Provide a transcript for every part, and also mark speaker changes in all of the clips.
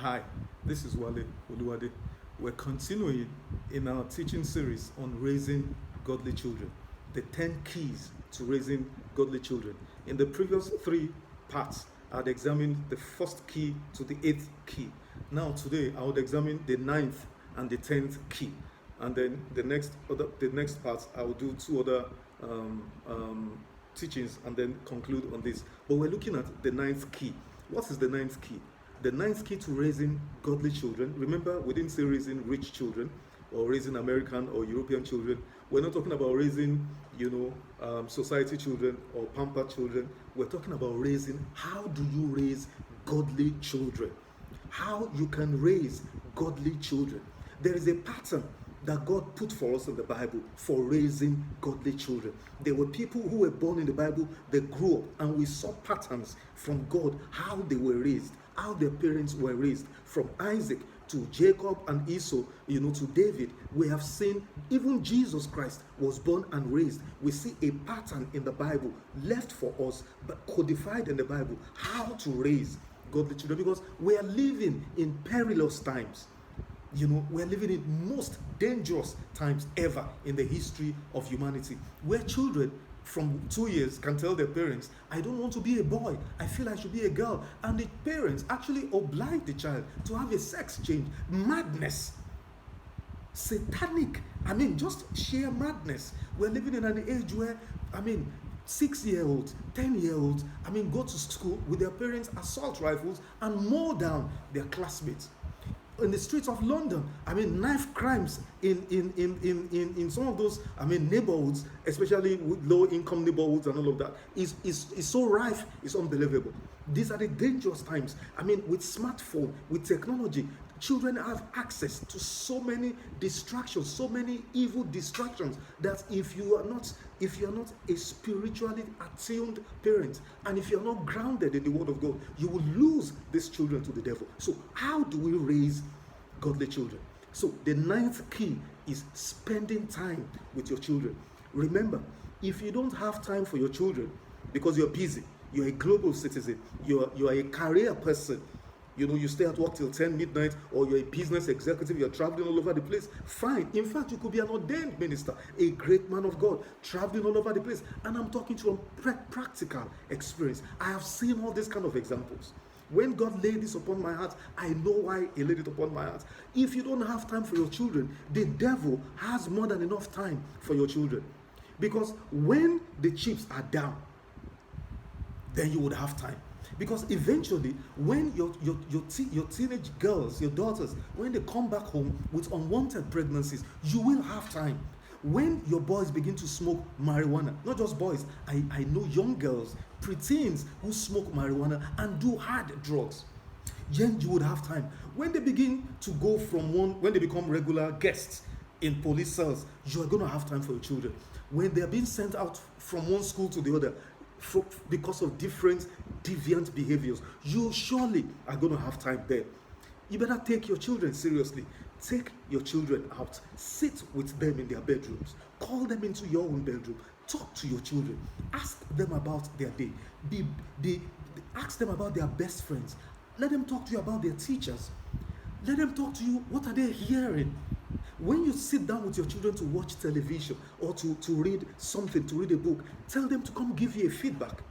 Speaker 1: Hi, this is Wale Oluwade. We're continuing in our teaching series on raising godly children, the 10 keys to raising godly children. In the previous 3 parts, I'd examined the first key to the 8th key. Now, today, I would examine the 9th and the 10th key. And then the next part, I will do 2 other teachings and then conclude on this. But we're looking at the 9th key. What is the 9th key? The 9th key to raising godly children. Remember, we didn't say raising rich children or raising American or European children. We're not talking about raising, society children or pampered children. We're talking about raising. How do you raise godly children? How you can raise godly children. There is a pattern that God put for us in the Bible for raising godly children. There were people who were born in the Bible, they grew up, and we saw patterns from God, how they were raised, how their parents were raised. From Isaac to Jacob and Esau, to David, we have seen even Jesus Christ was born and raised. We see a pattern in the Bible left for us, but codified in the Bible, how to raise godly children, because we are living in perilous times. We're living in most dangerous times ever in the history of humanity, where children from 2 years can tell their parents, I don't want to be a boy, I feel I should be a girl. And the parents actually oblige the child to have a sex change. Madness. Satanic. Just sheer madness. We're living in an age where, 6-year-olds, 10-year-olds, go to school with their parents' assault rifles and mow down their classmates. In the streets of London, knife crimes in some of those, neighborhoods, especially with low-income neighborhoods and all of that, is so rife, it's unbelievable. These are the dangerous times. With smartphone, with technology, children have access to so many distractions, so many evil distractions, that if you are not a spiritually attuned parent, and if you're not grounded in the Word of God, you will lose these children to the devil. So how do we raise godly children? So the 9th key is spending time with your children. Remember, if you don't have time for your children because you're busy, you're a global citizen, you're a career person, you stay at work till 10 midnight, or you're a business executive, you're traveling all over the place, fine. In fact, you could be an ordained minister, a great man of God, traveling all over the place. And I'm talking to a practical experience. I have seen all these kind of examples. When God laid this upon my heart, I know why He laid it upon my heart. If you don't have time for your children, the devil has more than enough time for your children. Because when the chips are down, then you would have time. Because eventually, when your teenage girls, your daughters, when they come back home with unwanted pregnancies, you will have time. When your boys begin to smoke marijuana, not just boys, I know young girls, preteens who smoke marijuana and do hard drugs, then you would have time. When they begin to go when they become regular guests in police cells, you are going to have time for your children. When they are being sent out from one school to the other, because of different deviant behaviors, you surely are going to have time there. You better take your children seriously. Take your children out. Sit with them in their bedrooms. Call them into your own bedroom. Talk to your children. Ask them about their day. Ask them about their best friends. Let them talk to you about their teachers. Let them talk to you. What are they hearing? When you sit down with your children to watch television or to read something, to read a book, tell them to come give you a feedback.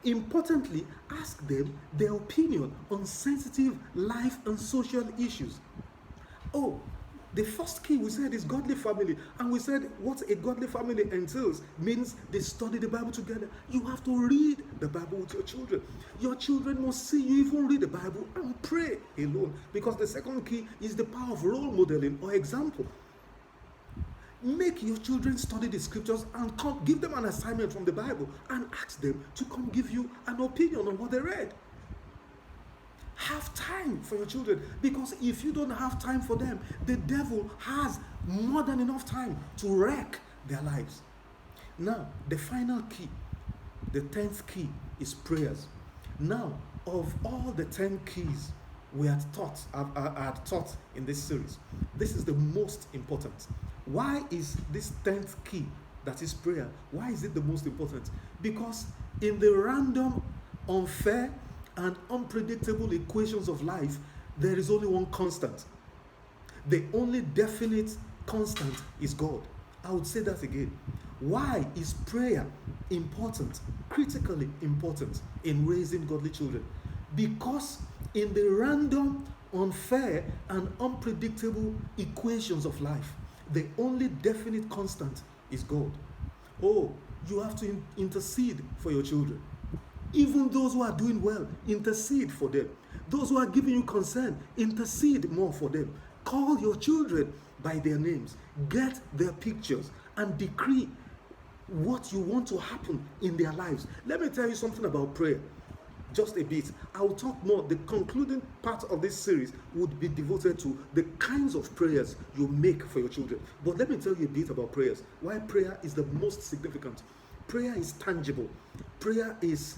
Speaker 1: Importantly, ask them their opinion on sensitive life and social issues. Oh, the first key we said is godly family. And we said what a godly family entails means they study the Bible together. You have to read the Bible with your children. Your children must see you even read the Bible and pray alone. Because the second key is the power of role modeling or example. Make your children study the scriptures and give them an assignment from the Bible and ask them to come give you an opinion on what they read. Have time for your children, because if you don't have time for them, the devil has more than enough time to wreck their lives. Now, the final key, the 10th key, is prayers. Now, of all the 10 keys I had taught in this series, this is the most important. Why is this 10th key, that is prayer, why is it the most important? Because in the random, unfair, and unpredictable equations of life, there is only one constant. The only definite constant is God. I would say that again. Why is prayer important, critically important in raising godly children? Because in the random, unfair, and unpredictable equations of life, the only definite constant is God. Oh, you have to intercede for your children. Even those who are doing well, intercede for them. Those who are giving you concern, intercede more for them. Call your children by their names. Get their pictures and decree what you want to happen in their lives. Let me tell you something about prayer. Just a bit. I will talk more. The concluding part of this series would be devoted to the kinds of prayers you make for your children. But let me tell you a bit about prayers. Why prayer is the most significant. Prayer is tangible. Prayer is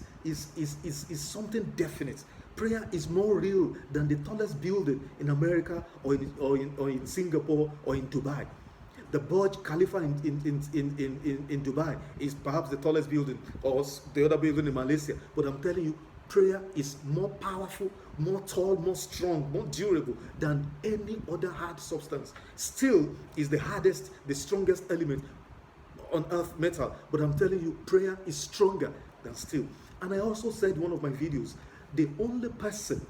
Speaker 1: something definite. Prayer is more real than the tallest building in America or in Singapore or in Dubai. The Burj Khalifa in Dubai is perhaps the tallest building, or the other building in Malaysia. But I'm telling you, prayer is more powerful, more tall, more strong, more durable than any other hard substance. Still is the hardest, the strongest element on earth, metal. But I'm telling you, prayer is stronger than steel. And I also said in one of my videos, the only person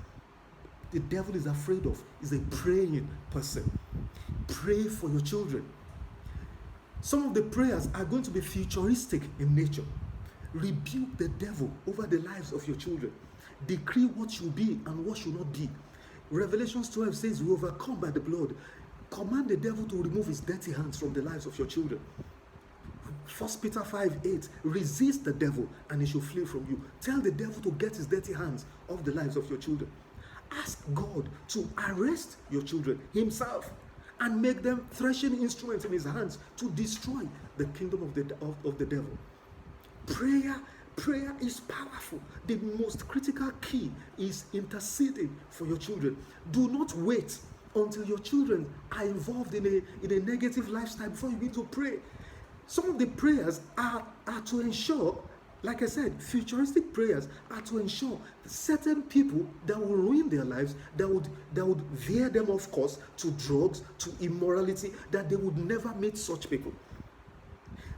Speaker 1: the devil is afraid of is a praying person. Pray for your children. Some of the prayers are going to be futuristic in nature. Rebuke the devil over the lives of your children. Decree what should be and what should not be. Revelation 12 says, we overcome by the blood. Command the devil to remove his dirty hands from the lives of your children. 1 Peter 5:8, resist the devil and he shall flee from you. Tell the devil to get his dirty hands off the lives of your children. Ask God to arrest your children himself and make them threshing instruments in his hands to destroy the kingdom of the devil. Prayer is powerful. The most critical key is interceding for your children. Do not wait until your children are involved in a negative lifestyle before you begin to pray. Some of the prayers are to ensure, like I said, futuristic prayers are to ensure certain people that will ruin their lives, that would veer them off course to drugs, to immorality, that they would never meet such people.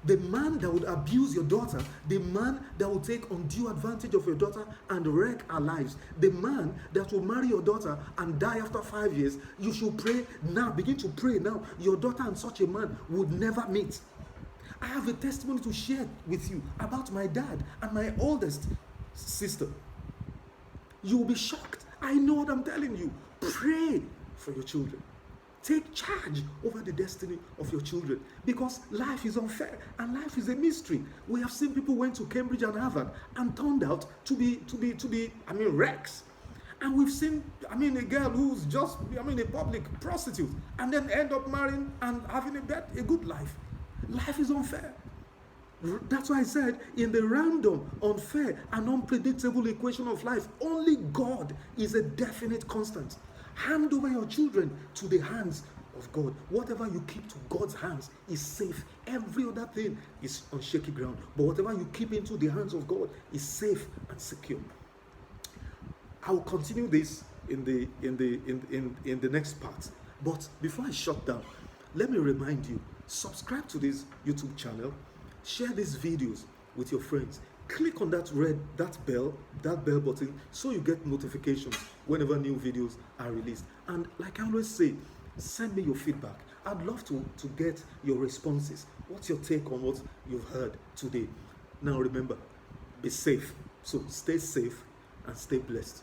Speaker 1: The man that would abuse your daughter, the man that will take undue advantage of your daughter and wreck her lives, the man that will marry your daughter and die after 5 years, you should pray now, begin to pray now. Your daughter and such a man would never meet. I have a testimony to share with you about my dad and my oldest sister. You will be shocked. I know what I'm telling you. Pray for your children. Take charge over the destiny of your children, because life is unfair and life is a mystery. We have seen people went to Cambridge and Harvard and turned out to be wrecks. And we've seen, a girl who's just, a public prostitute and then end up marrying and having a good life. Life is unfair. That's why I said, in the random, unfair, and unpredictable equation of life, only God is a definite constant. Hand over your children to the hands of God. Whatever you keep to God's hands is safe. Every other thing is on shaky ground. But whatever you keep into the hands of God is safe and secure. I will continue this in the next part. But before I shut down, let me remind you, subscribe to this YouTube channel, share these videos with your friends. Click on that bell button so you get notifications whenever new videos are released. And like I always say, send me your feedback. I'd love to get your responses. What's your take on what you've heard today? Now remember, be safe. So stay safe and stay blessed.